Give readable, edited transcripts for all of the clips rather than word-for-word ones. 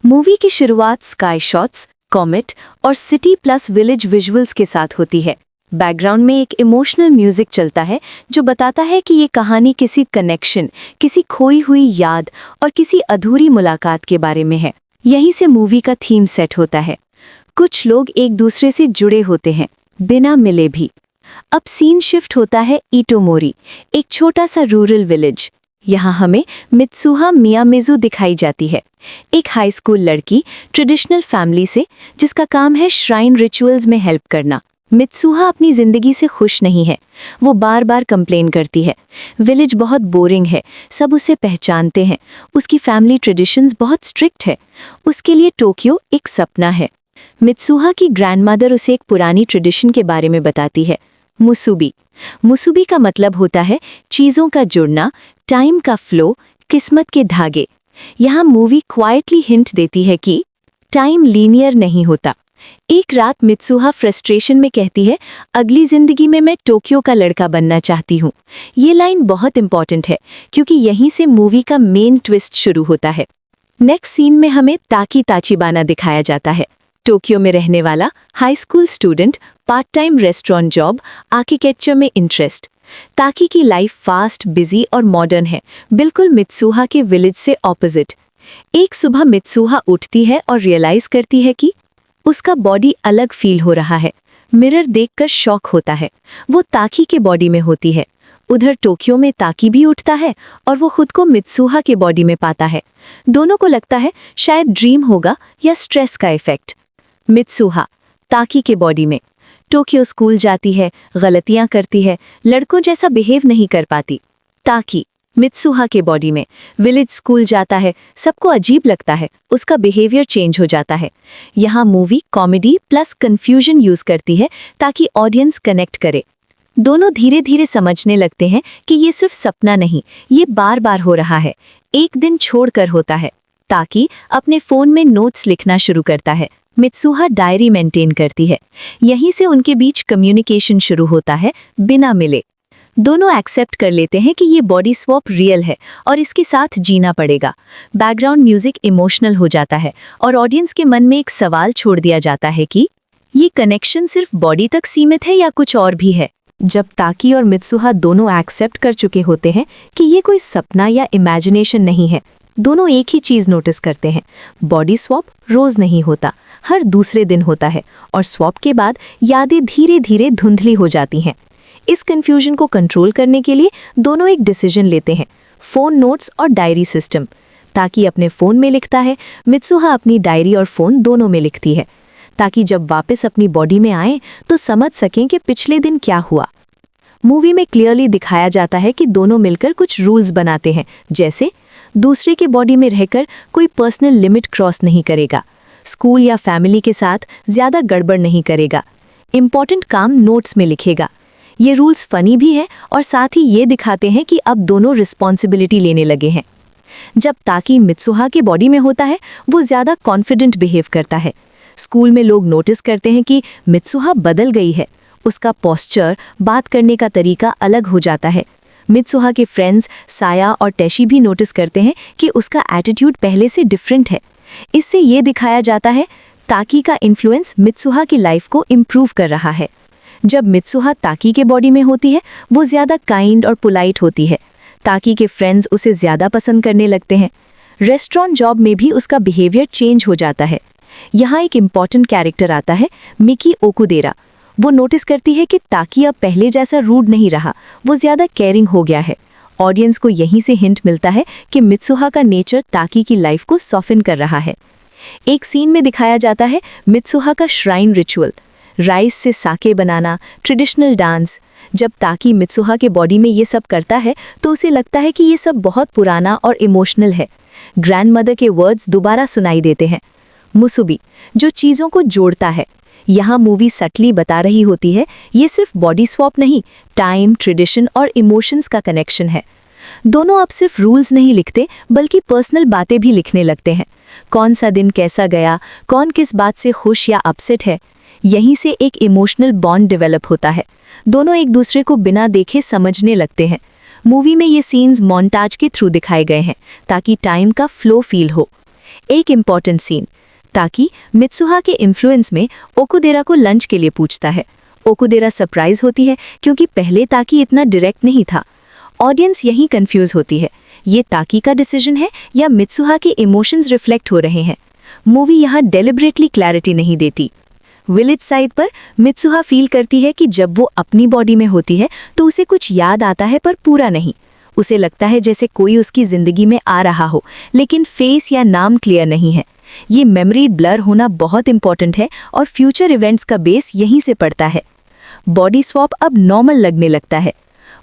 Movie की शुरुआत sky shots, comet और सिटी प्लस विलेज विजुअल्स के साथ होती है। बैकग्राउंड में एक इमोशनल म्यूजिक चलता है जो बताता है कि ये कहानी किसी कनेक्शन, किसी खोई हुई याद और किसी अधूरी मुलाकात के बारे में है। यहीं से मूवी का थीम सेट होता है। कुछ लोग एक दूसरे से जुड़े होते हैं, बिना मिले भी। अब सीन शिफ्ट होता है इटोमोरी, एक छोटा सा रूरल विलेज। यहाँ हमें मित्सुहा मियामिज़ु दिखाई जाती है, एक हाई स्कूल लड़की ट्रेडिशनल फैमिली से जिसका काम है श्राइन रिचुअल्स में हेल्प करना। मित्सुहा अपनी जिंदगी से खुश नहीं है। वो बार बार कंप्लेन करती है, विलेज बहुत बोरिंग है, सब उसे पहचानते हैं, उसकी फैमिली ट्रेडिशंस बहुत स्ट्रिक्ट है। उसके लिए टोक्यो एक सपना है। मित्सुहा की ग्रैंडमदर उसे एक पुरानी ट्रेडिशन के बारे में बताती है, मुसुबी। मुसुबी का मतलब होता है चीज़ों का जुड़ना, टाइम का फ्लो, किस्मत के धागे। यहाँ मूवी क्वाइटली हिंट देती है कि टाइम लीनियर नहीं होता। एक रात मित्सुहा फ्रस्ट्रेशन में कहती है, अगली जिंदगी में मैं टोक्यो का लड़का बनना चाहती हूँ। ये लाइन बहुत इंपॉर्टेंट है क्योंकि यहीं से मूवी का मेन ट्विस्ट शुरू होता है। नेक्स्ट सीन में हमें ताकी ताचिबाना दिखाया जाता है। टोक्यो में रहने वाला high school student, part time restaurant job, architecture में इंटरेस्ट। ताकी की लाइफ फास्ट, बिजी और मॉडर्न है, बिल्कुल मित्सुहा के विलेज से ऑपोजिट। एक सुबह मित्सुहा उठती है और रियलाइज करती है कि उसका बॉडी अलग फील हो रहा है। मिरर देखकर शॉक होता है, वो ताकी के बॉडी में होती है। उधर टोक्यो में ताकी भी उठता है और वो खुद को मित्सुहा के बॉडी में पाता है। दोनों को लगता है शायद ड्रीम होगा या स्ट्रेस का इफेक्ट। मित्सुहा ताकी के बॉडी में टोक्यो स्कूल जाती है, गलतियां करती है, लड़कों जैसा बिहेव नहीं कर पाती। ताकी मित्सुहा के बॉडी में विलेज स्कूल जाता है, सबको अजीब लगता है, उसका बिहेवियर चेंज हो जाता है। यहाँ movie comedy plus confusion use करती है ताकि ऑडियंस कनेक्ट करे। दोनों धीरे धीरे समझने लगते हैं कि ये सिर्फ सपना नहीं, ये बार बार हो रहा है, एक दिन छोड़कर होता है। ताकि अपने फोन में नोट्स लिखना शुरू करता है, मित्सुहा डायरी मेंटेन करती है। यहीं से उनके बीच कम्युनिकेशन शुरू होता है, बिना मिले। दोनों एक्सेप्ट कर लेते हैं कि ये बॉडी स्वैप रियल है और इसके साथ जीना पड़ेगा। बैकग्राउंड म्यूजिक इमोशनल हो जाता है और ऑडियंस के मन में एक सवाल छोड़ दिया जाता है कि ये कनेक्शन सिर्फ बॉडी तक सीमित है या कुछ और भी है। जब ताकी और मित्सुहा दोनों एक्सेप्ट कर चुके होते हैं कि ये कोई सपना या इमेजिनेशन नहीं है, दोनों एक ही चीज नोटिस करते हैं, बॉडी स्वैप रोज नहीं होता, हर दूसरे दिन होता है और स्वैप के बाद यादें धीरे धीरे धुंधली हो जाती हैं। इस कंफ्यूजन को कंट्रोल करने के लिए दोनों एक डिसीजन लेते हैं, फोन नोट्स और डायरी सिस्टम। ताकि अपने फोन में लिखता है, मित्सुहा अपनी डायरी और फोन दोनों में लिखती है, ताकि जब वापस अपनी बॉडी में आए तो समझ सकें कि पिछले दिन क्या हुआ। मूवी में क्लियरली दिखाया जाता है कि दोनों मिलकर कुछ रूल्स बनाते हैं, जैसे दूसरे के बॉडी में रहकर कोई पर्सनल लिमिट क्रॉस नहीं करेगा, स्कूल या फैमिली के साथ ज्यादा गड़बड़ नहीं करेगा, इंपॉर्टेंट काम नोट्स में लिखेगा। ये रूल्स फनी भी है और साथ ही ये दिखाते हैं कि अब दोनों रिस्पॉन्सिबिलिटी लेने लगे हैं। जब ताकी मित्सुहा के बॉडी में होता है, वो ज्यादा कॉन्फिडेंट बिहेव करता है। स्कूल में लोग नोटिस करते हैं कि मित्सुहा बदल गई है, उसका पोस्चर, बात करने का तरीका अलग हो जाता है। मित्सुहा के फ्रेंड्स साया और टेशी भी नोटिस करते हैं कि उसका एटीट्यूड पहले से डिफरेंट है। इससे ये दिखाया जाता है ताकी का इन्फ्लुएंस मित्सुहा की लाइफ को इम्प्रूव कर रहा है। जब मित्सुहा ताकी के बॉडी में होती है, वो ज्यादा काइंड और पोलाइट होती है। ताकी के फ्रेंड्स उसे ज्यादा पसंद करने लगते हैं। रेस्टोरेंट जॉब में भी उसका बिहेवियर चेंज हो जाता है। यहाँ एक इम्पॉर्टेंट कैरेक्टर आता है, मिकी ओकुदेरा। वो नोटिस करती है कि ताकी अब पहले जैसा रूड नहीं रहा, वो ज्यादा केयरिंग हो गया है। ऑडियंस को यहीं से हिंट मिलता है कि मित्सुहा का नेचर ताकी की लाइफ को सॉफन कर रहा है। एक सीन में दिखाया जाता है मित्सुहा का श्राइन रिचुअल, राइस से साके बनाना, ट्रेडिशनल डांस। जब ताकी मित्सुहा के बॉडी में ये सब करता है तो उसे लगता है कि ये सब बहुत पुराना और इमोशनल है। ग्रैंडमदर के वर्ड्स दोबारा सुनाई देते हैं, मुसुबी, जो चीज़ों को जोड़ता है। यहाँ मूवी सटली बता रही होती है ये सिर्फ बॉडी स्वैप नहीं, टाइम, ट्रेडिशन और इमोशंस का कनेक्शन है। दोनों अब सिर्फ रूल्स नहीं लिखते बल्कि पर्सनल बातें भी लिखने लगते हैं। कौन सा दिन कैसा गया, कौन किस बात से खुश या अपसेट है। यहीं से एक इमोशनल बॉन्ड डेवलप होता है। दोनों एक दूसरे को बिना देखे समझने लगते हैं। मूवी में ये सीन्स मोन्टाज के थ्रू दिखाए गए हैं ताकि टाइम का फ्लो फील हो। एक इम्पॉर्टेंट सीन, ताकि मित्सुहा के इन्फ्लुएंस में ओकुदेरा को लंच के लिए पूछता है। ओकुदेरा सरप्राइज होती है क्योंकि पहले ताकि इतना डायरेक्ट नहीं था। ऑडियंस यहीं कंफ्यूज होती है, ये ताकि का डिसीजन है या मित्सुहा के इमोशंस रिफ्लेक्ट हो रहे हैं। मूवी यहाँ डेलिबरेटली क्लैरिटी नहीं देती। विलेज साइड पर मित्सुहा फील करती है कि जब वो अपनी बॉडी में होती है तो उसे कुछ याद आता है पर पूरा नहीं। उसे लगता है जैसे कोई उसकी जिंदगी में आ रहा हो लेकिन फेस या नाम क्लियर नहीं है। ये मेमोरी ब्लर होना बहुत इंपॉर्टेंट है और फ्यूचर इवेंट्स का बेस यहीं से पड़ता है। बॉडी स्वैप अब नॉर्मल लगने लगता है।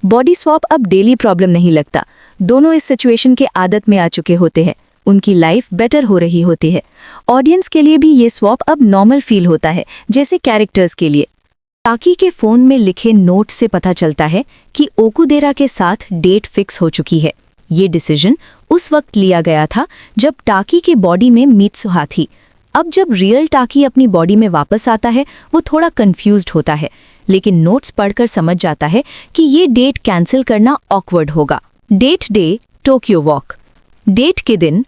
बॉडी स्वैप अब डेली प्रॉब्लम नहीं लगता। दोनों इस सिचुएशन के आदत में आ चुके होते हैं। उनकी लाइफ बेटर हो रही होती है। ऑडियंस के लिए भी ये स्वैप अब नॉर्मल फील होता है, जैसे कैरेक्टर्स के लिए। ताकी के फोन में लिखे नोट से पता चलता है कि ओकुदेरा के साथ डेट फिक्स हो चुकी है। ये डिसीजन उस वक्त लिया गया था जब टाकी के बॉडी में मित्सुहा थी। अब जब रियल टाकी अपनी बॉडी में वापस आता है वो थोड़ा कंफ्यूज्ड होता है, लेकिन नोट्स पढ़कर समझ जाता है कि ये डेट कैंसिल करना ऑकवर्ड होगा। Date day Tokyo walk. Date के दिन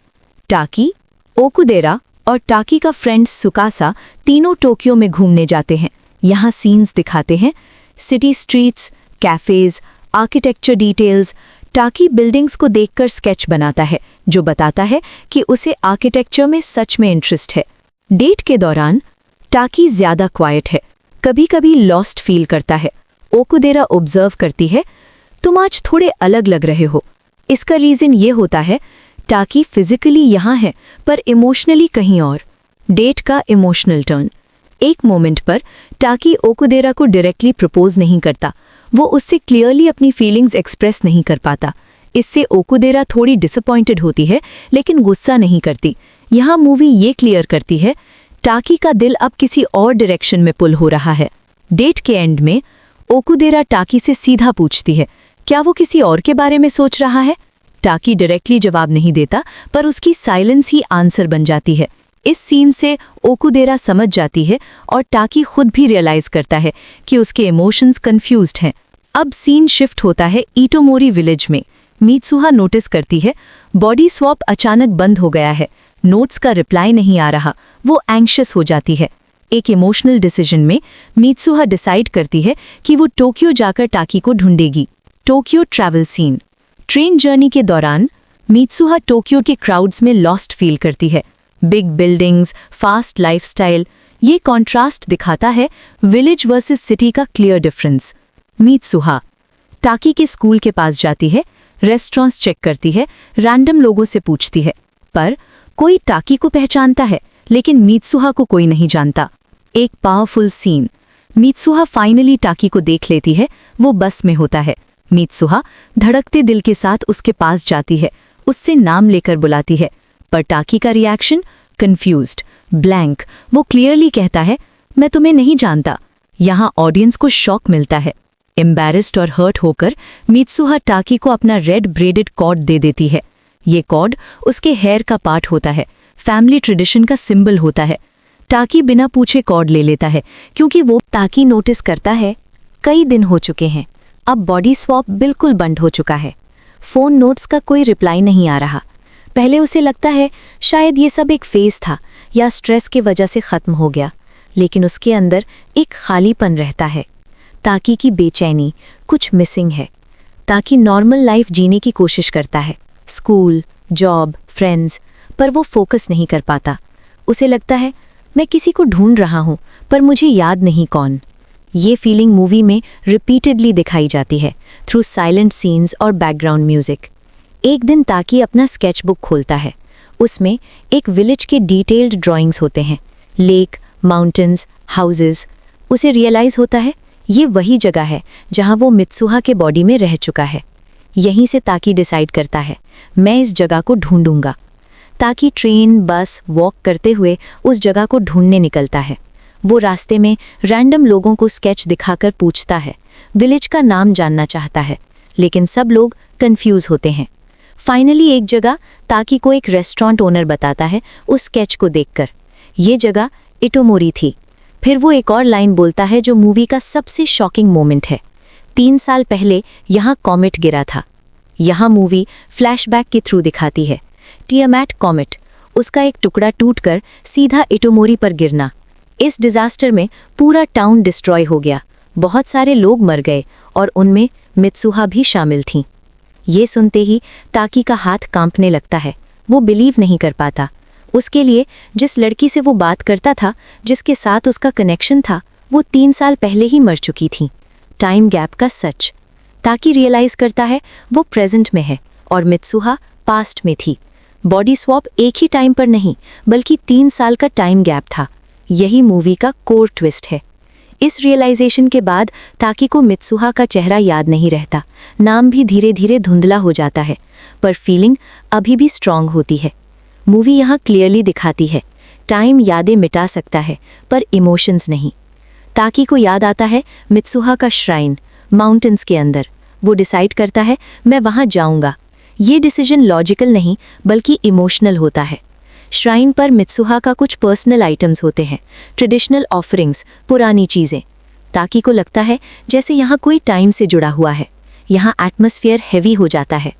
टाकी, ओकुदेरा और टाकी का फ्रेंड सुकासा तीनों टोक्यो में घूमने जाते हैं। यहाँ सीन्स दिखाते हैं, city streets, cafes, architecture details. टाकी बिल्डिंग्स को देखकर स्केच बनाता है जो बताता है कि उसे आर्किटेक्चर में सच में इंटरेस्ट है। डेट के दौरान टाकी ज्यादा क्वाइट है, कभी कभी लॉस्ट फील करता है। ओकुदेरा ऑब्जर्व करती है, तुम आज थोड़े अलग लग रहे हो। इसका रीजन ये होता है टाकी फिजिकली यहाँ है पर इमोशनली कहीं और। डेट का इमोशनल टर्न। एक मोमेंट पर टाकी ओकुदेरा को डायरेक्टली प्रपोज नहीं करता, वो उससे क्लियरली अपनी फीलिंग्स एक्सप्रेस नहीं कर पाता। इससे ओकुदेरा थोड़ी डिसअपॉइंटेड होती है लेकिन गुस्सा नहीं करती। यहाँ मूवी ये क्लियर करती है टाकी का दिल अब किसी और डायरेक्शन में पुल हो रहा है। डेट के एंड में ओकुदेरा टाकी से सीधा पूछती है, क्या वो किसी और के बारे में सोच रहा है? टाकी डायरेक्टली जवाब नहीं देता पर उसकी साइलेंस ही आंसर बन जाती है। इस सीन से ओकुदेरा समझ जाती है और टाकी खुद भी रियलाइज करता है कि उसके इमोशंस कंफ्यूज्ड हैं। अब सीन शिफ्ट होता है इटोमोरी विलेज में। मित्सुहा नोटिस करती है बॉडी स्वैप अचानक बंद हो गया है, नोट्स का रिप्लाई नहीं आ रहा। वो एंग्शियस हो जाती है। एक इमोशनल डिसीजन में मित्सुहा डिसाइड करती है कि वो टोक्यो जाकर टाकी को ढूंढेगी। Tokyo travel scene. Train journey के दौरान मित्सुहा टोक्यो के क्राउड्स में लॉस्ट फील करती है। बिग बिल्डिंग्स, फास्ट लाइफस्टाइल, ये कॉन्ट्रास्ट दिखाता है विलेज वर्सेस सिटी का क्लियर डिफरेंस। मित्सुहा टाकी के स्कूल के पास जाती है, रेस्टोरेंट्स चेक करती है, रैंडम लोगों से पूछती है, पर कोई टाकी को पहचानता है लेकिन मित्सुहा को कोई नहीं जानता। एक पावरफुल सीन। मित्सुहा फाइनली टाकी को देख लेती है, वो बस में होता है। मित्सुहा धड़कते दिल के साथ उसके पास जाती है, उससे नाम लेकर बुलाती है, पर टाकी का रिएक्शन कंफ्यूज्ड, ब्लैंक। वो क्लियरली कहता है, मैं तुम्हें नहीं जानता। यहाँ ऑडियंस को शॉक मिलता है। एम्बैरेस्ड और हर्ट होकर मित्सुहा टाकी को अपना रेड ब्रेडेड कॉर्ड दे देती है। ये कॉर्ड उसके हेयर का पार्ट होता है, फैमिली ट्रेडिशन का सिंबल होता है। टाकी बिना पूछे कॉर्ड ले लेता है क्योंकि वो टाकी नोटिस करता है कई दिन हो चुके हैं, अब बॉडी स्वैप बिल्कुल बंद हो चुका है। फोन नोट्स का कोई रिप्लाई नहीं आ रहा। पहले उसे लगता है शायद ये सब एक फेज था या स्ट्रेस की वजह से ख़त्म हो गया, लेकिन उसके अंदर एक खालीपन रहता है। ताकी की बेचैनी, कुछ मिसिंग है। ताकि नॉर्मल लाइफ जीने की कोशिश करता है, स्कूल, जॉब, फ्रेंड्स, पर वो फोकस नहीं कर पाता। उसे लगता है मैं किसी को ढूंढ रहा हूँ पर मुझे याद नहीं कौन। ये फीलिंग मूवी में रिपीटेडली दिखाई जाती है थ्रू साइलेंट सीन्स और बैकग्राउंड म्यूजिक। एक दिन ताकी अपना स्केचबुक खोलता है। उसमें एक विलेज के डिटेल्ड ड्राइंग्स होते हैं, लेक, माउंटेन्स, हाउसेस। उसे रियलाइज़ होता है ये वही जगह है जहाँ वो मित्सुहा के बॉडी में रह चुका है। यहीं से ताकी डिसाइड करता है मैं इस जगह को ढूंढूंगा। ताकि ट्रेन, बस, वॉक करते हुए उस जगह को ढूंढने निकलता है। वो रास्ते में रैंडम लोगों को स्केच दिखाकर पूछता है, विलेज का नाम जानना चाहता है, लेकिन सब लोग कंफ्यूज होते हैं। फाइनली एक जगह ताकी को एक रेस्टोरेंट ओनर बताता है उस स्केच को देखकर, ये जगह इटोमोरी थी। फिर वो एक और लाइन बोलता है जो मूवी का सबसे शॉकिंग मोमेंट है, 3 साल पहले यहाँ कॉमेट गिरा था। यहाँ मूवी फ्लैशबैक के थ्रू दिखाती है। टियामैट कॉमेट उसका एक टुकड़ा टूटकर सीधा इटोमोरी पर गिरना। इस डिजास्टर में पूरा टाउन डिस्ट्रॉय हो गया, बहुत सारे लोग मर गए और उनमें मित्सुहा भी शामिल थीं। ये सुनते ही ताकी का हाथ कांपने लगता है। वो बिलीव नहीं कर पाता। उसके लिए जिस लड़की से वो बात करता था, जिसके साथ उसका कनेक्शन था, वो 3 साल पहले ही मर चुकी थी। टाइम गैप का सच। ताकी रियलाइज करता है वो प्रेजेंट में है और मित्सुहा पास्ट में थी। बॉडी स्वैप एक ही टाइम पर नहीं, बल्कि 3 साल का टाइम गैप था। यही मूवी का कोर ट्विस्ट है। इस रियलाइजेशन के बाद ताकी को मित्सुहा का चेहरा याद नहीं रहता, नाम भी धीरे धीरे धुंधला हो जाता है, पर फीलिंग अभी भी स्ट्रांग होती है। मूवी यहाँ क्लियरली दिखाती है, टाइम यादें मिटा सकता है पर इमोशंस नहीं। ताकी को याद आता है मित्सुहा का श्राइन माउंटेन्स के अंदर। वो डिसाइड करता है मैं वहाँ जाऊँगा। ये डिसीजन लॉजिकल नहीं बल्कि इमोशनल होता है। श्राइन पर मित्सुहा का कुछ पर्सनल आइटम्स होते हैं, ट्रेडिशनल ऑफरिंग्स, पुरानी चीज़ें। ताकी को लगता है जैसे यहाँ कोई टाइम से जुड़ा हुआ है। यहाँ एटमॉस्फेयर हैवी हो जाता है,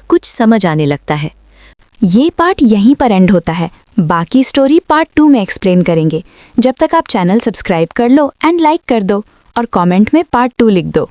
कुछ समझ आने लगता है। ये पार्ट यहीं पर एंड होता है। बाकी स्टोरी पार्ट 2 में एक्सप्लेन करेंगे। जब तक आप चैनल सब्सक्राइब कर लो एंड लाइक कर दो और कमेंट में पार्ट 2 लिख दो।